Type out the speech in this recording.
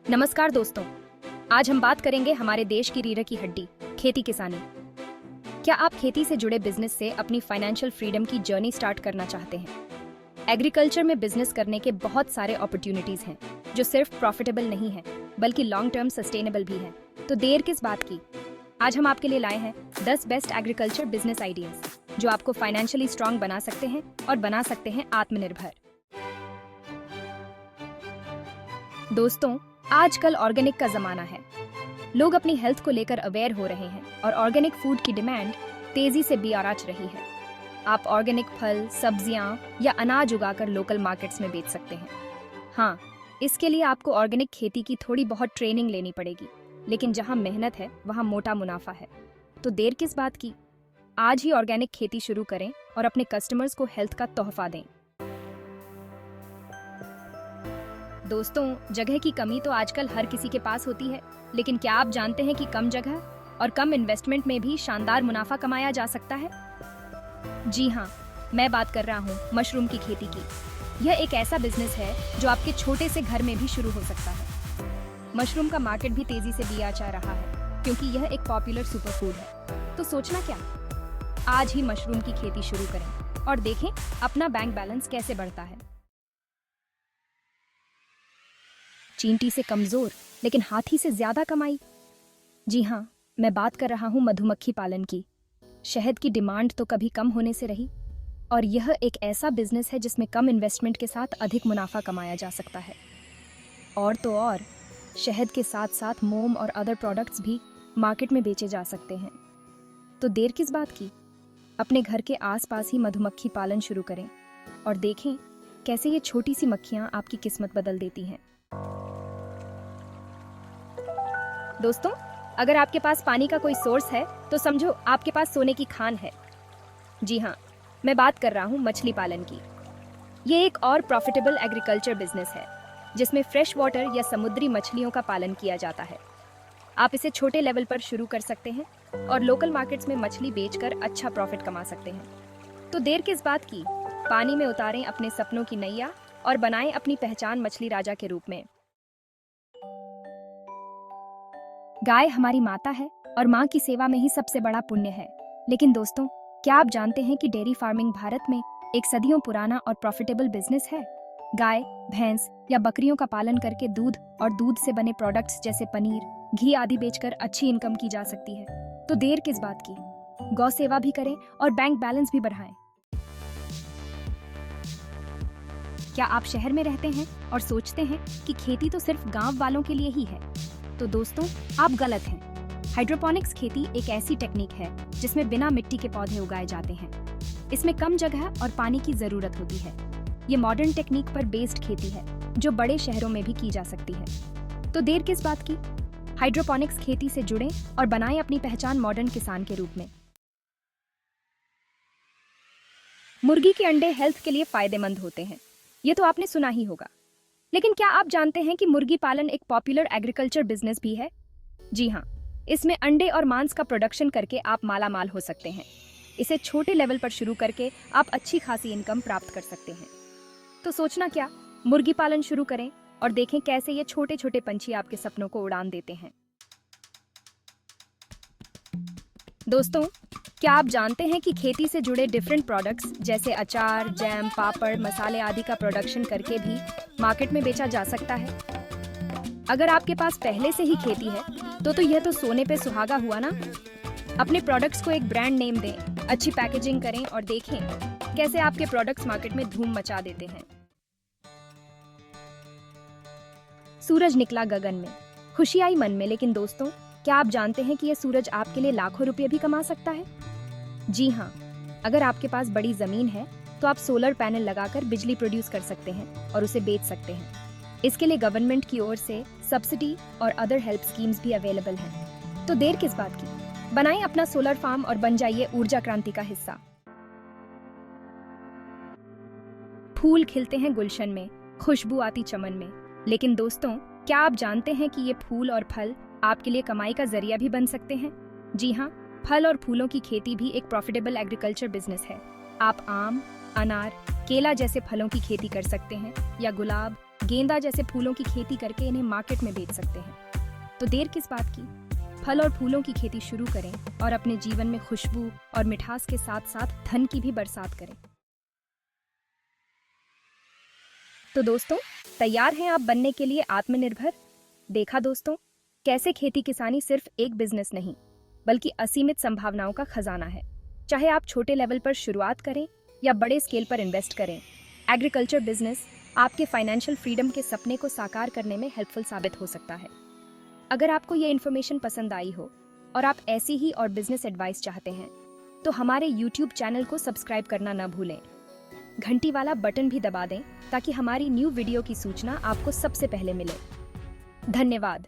नमस्कार दोस्तों, आज हम बात करेंगे हमारे देश की रीढ़ की हड्डी खेती किसानी। क्या आप खेती से जुड़े बिजनेस से अपनी फाइनेंशियल फ्रीडम की जर्नी स्टार्ट करना चाहते हैं? एग्रीकल्चर में बिजनेस करने के बहुत सारे अपॉर्चुनिटीज हैं जो सिर्फ प्रॉफिटेबल नहीं है बल्कि लॉन्ग टर्म सस्टेनेबल भी है। तो देर किस बात की, आज हम आपके लिए लाए हैं 10 बेस्ट एग्रीकल्चर बिजनेस आइडियाज जो आपको फाइनेंशियली स्ट्रांग बना सकते हैं और बना सकते हैं आत्मनिर्भर। दोस्तों, आजकल ऑर्गेनिक का जमाना है। लोग अपनी हेल्थ को लेकर अवेयर हो रहे हैं और ऑर्गेनिक फूड की डिमांड तेजी से बेआराच रही है। आप ऑर्गेनिक फल, सब्जियां या अनाज उगाकर लोकल मार्केट्स में बेच सकते हैं। हाँ, इसके लिए आपको ऑर्गेनिक खेती की थोड़ी बहुत ट्रेनिंग लेनी पड़ेगी, लेकिन जहां मेहनत है वहां मोटा मुनाफा है। तो देर किस बात की, आज ही ऑर्गेनिक खेती शुरू करें और अपने कस्टमर्स को हेल्थ का तोहफा दें। दोस्तों, जगह की कमी तो आजकल हर किसी के पास होती है, लेकिन क्या आप जानते हैं कि कम जगह और कम इन्वेस्टमेंट में भी शानदार मुनाफा कमाया जा सकता है? जी हाँ, मैं बात कर रहा हूँ मशरूम की खेती की। यह एक ऐसा बिजनेस है जो आपके छोटे से घर में भी शुरू हो सकता है। मशरूम का मार्केट भी तेजी से बिया जा रहा है क्योंकि यह एक पॉपुलर सुपर फूड है। तो सोचना क्या, आज ही मशरूम की खेती शुरू करें और देखें अपना बैंक बैलेंस कैसे बढ़ता है। चींटी से कमजोर लेकिन हाथी से ज्यादा कमाई। जी हाँ, मैं बात कर रहा हूँ मधुमक्खी पालन की। शहद की डिमांड तो कभी कम होने से रही, और यह एक ऐसा बिजनेस है जिसमें कम इन्वेस्टमेंट के साथ अधिक मुनाफा कमाया जा सकता है। और तो और, शहद के साथ साथ मोम और अदर प्रोडक्ट्स भी मार्केट में बेचे जा सकते हैं। तो देर किस बात की, अपने घर के आसपास ही मधुमक्खी पालन शुरू करें और देखें कैसे ये छोटी सी मक्खियां आपकी किस्मत बदल देती हैं। दोस्तों, अगर आपके पास पानी का कोई सोर्स है तो समझो आपके पास सोने की खान है। जी हाँ, मैं बात कर रहा हूँ मछली पालन की। ये एक और प्रॉफिटेबल एग्रीकल्चर बिजनेस है जिसमें फ्रेश वाटर या समुद्री मछलियों का पालन किया जाता है। आप इसे छोटे लेवल पर शुरू कर सकते हैं और लोकल मार्केट्स में मछली बेचकर अच्छा प्रॉफिट कमा सकते हैं। तो देर किस बात की, पानी में उतारें अपने सपनों की नैया और बनाएं अपनी पहचान मछली राजा के रूप में। गाय हमारी माता है और माँ की सेवा में ही सबसे बड़ा पुण्य है। लेकिन दोस्तों, क्या आप जानते हैं कि डेयरी फार्मिंग भारत में एक सदियों पुराना और प्रॉफिटेबल बिजनेस है? गाय, भैंस या बकरियों का पालन करके दूध और दूध से बने प्रोडक्ट्स जैसे पनीर, घी आदि बेचकर अच्छी इनकम की जा सकती है। तो देर किस बात की, गौ सेवा भी करें और बैंक बैलेंस भी बढ़ाएं। क्या आप शहर में रहते हैं और सोचते हैं कि खेती तो सिर्फ गांव वालों के लिए ही है? तो दोस्तों, आप गलत हैं। हाइड्रोपोनिक्स खेती एक ऐसी टेक्निक है जिसमें बिना मिट्टी के पौधे उगाए जाते हैं। इसमें कम जगह और पानी की जरूरत होती है। ये मॉडर्न टेक्निक पर बेस्ड खेती है जो बड़े शहरों में भी की जा सकती है। तो देर किस बात की, हाइड्रोपोनिक्स खेती से जुड़ें और बनाएं अपनी पहचान मॉडर्न किसान के रूप में। मुर्गी के अंडे हेल्थ के लिए फायदेमंद होते हैं, ये तो आपने सुना ही होगा। लेकिन क्या आप जानते हैं कि मुर्गी पालन एक पॉपुलर एग्रीकल्चर बिजनेस भी है? जी हाँ, इसमें अंडे और मांस का प्रोडक्शन करके आप माला माल हो सकते हैं। इसे छोटे लेवल पर शुरू करके आप अच्छी खासी इनकम प्राप्त कर सकते हैं। तो सोचना क्या, मुर्गी पालन शुरू करें और देखें कैसे ये छोटे छोटे पंछी आपके सपनों को उड़ान देते हैं। दोस्तों, क्या आप जानते हैं कि खेती से जुड़े डिफरेंट प्रोडक्ट्स जैसे अचार, जैम, पापड़, मसाले आदि का प्रोडक्शन करके भी मार्केट में बेचा जा सकता है? अगर आपके पास पहले से ही खेती है तो यह तो सोने पे सुहागा हुआ ना। अपने प्रोडक्ट्स को एक ब्रांड नेम दें, अच्छी पैकेजिंग करें और देखें कैसे आपके प्रोडक्ट्स मार्केट में धूम मचा देते हैं। सूरज निकला गगन में, खुशी आई मन में, लेकिन दोस्तों, क्या आप जानते हैं कि यह सूरज आपके लिए लाखों रुपए भी कमा सकता है? जी हाँ, अगर आपके पास बड़ी जमीन है तो आप सोलर पैनल लगाकर बिजली प्रोड्यूस कर सकते हैं और उसे बेच सकते हैं। इसके लिए गवर्नमेंट की ओर से सब्सिडी और अदर हेल्प स्कीम्स भी अवेलेबल हैं। तो देर किस बात की, बनाएं अपना सोलर फार्म और बन जाइए ऊर्जा क्रांति का हिस्सा। फूल खिलते हैं गुलशन में, खुशबू आती चमन में, लेकिन दोस्तों, क्या आप जानते हैं कि ये फूल और फल आपके लिए कमाई का जरिया भी बन सकते हैं? जी हाँ, फल और फूलों की खेती भी एक प्रॉफिटेबल एग्रीकल्चर बिजनेस है। आप आम, अनार, केला जैसे फलों की खेती कर सकते हैं या गुलाब, गेंदा जैसे फूलों की खेती करके इन्हें मार्केट में बेच सकते हैं। तो देर किस बात की, फल और फूलों की खेती शुरू करें और अपने जीवन में खुशबू और मिठास के साथ साथ धन की भी बरसात करें। तो दोस्तों, तैयार हैं आप बनने के लिए आत्मनिर्भर? देखा दोस्तों, कैसे खेती किसानी सिर्फ एक बिजनेस नहीं बल्कि असीमित संभावनाओं का खजाना है। चाहे आप छोटे लेवल पर शुरुआत करें या बड़े स्केल पर इन्वेस्ट करें, एग्रीकल्चर बिजनेस आपके फाइनेंशियल फ्रीडम के सपने को साकार करने में हेल्पफुल साबित हो सकता है। अगर आपको ये इन्फॉर्मेशन पसंद आई हो और आप ऐसी ही और बिजनेस एडवाइस चाहते हैं तो हमारे यूट्यूब चैनल को सब्सक्राइब करना न भूलें। घंटी वाला बटन भी दबा दें ताकि हमारी न्यू वीडियो की सूचना आपको सबसे पहले मिले। धन्यवाद।